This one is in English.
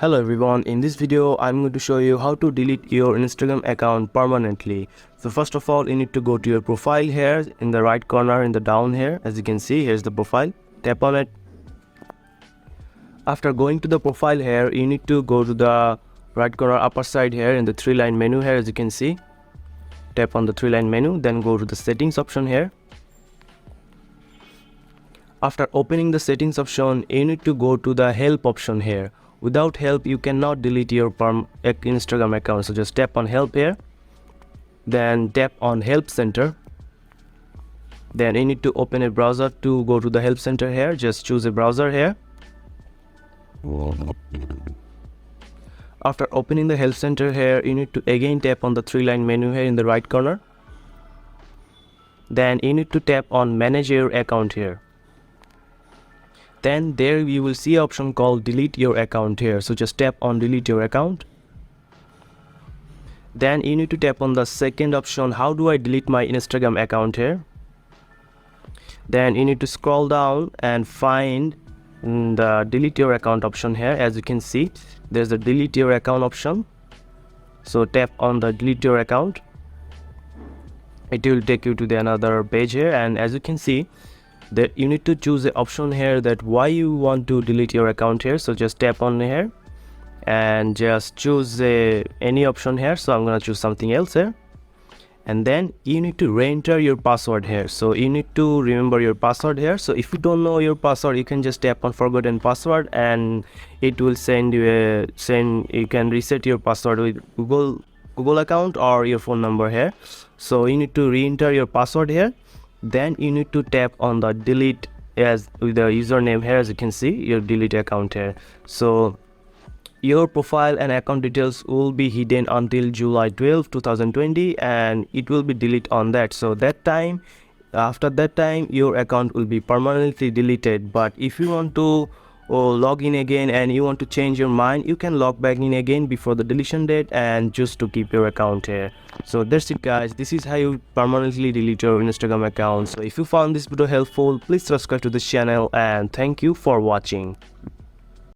Hello everyone, in this video I'm going to show you how to delete your Instagram account permanently. So first of all, you need to go to your profile here in the right corner in the down here. As you can see, here's the profile. Tap on it. After going to the profile here, you need to go to the right corner upper side here in the three-line menu here. As you can see, tap on the three-line menu, then go to the settings option here. After opening the settings option, you need to go to the help option here. Without help, you cannot delete your Instagram account. So just tap on help here. Then tap on help center. Then you need to open a browser to go to the help center here. Just choose a browser here. After opening the help center here, you need to again tap on the three-line menu here in the right corner. Then you need to tap on manage your account here. Then there you will see an option called delete your account here. So just tap on delete your account. Then you need to tap on the second option, how do I delete my Instagram account here. Then you need to scroll down and find the delete your account option here. As you can see, there's the delete your account option. So tap on the delete your account. It will take you to the another page here, and as you can see that you need to choose the option here that why you want to delete your account here. So just tap on here and just choose any option here. So I'm gonna choose something else here, and then you need to re-enter your password here. So you need to remember your password here. So if you don't know your password, you can just tap on forgotten password and it will send you you can reset your password with Google account or your phone number here. So you need to re-enter your password here. Then you need to tap on the delete as with the username here. As you can see, your delete account here. So your profile and account details will be hidden until July 12, 2020, and it will be deleted on that. So that time, after that time, your account will be permanently deleted. But if you want to log in again and you want to change your mind, you can log back in again before the deletion date and just to keep your account here. So that's it guys, this is how you permanently delete your Instagram account. So if you found this video helpful, please subscribe to this channel and thank you for watching.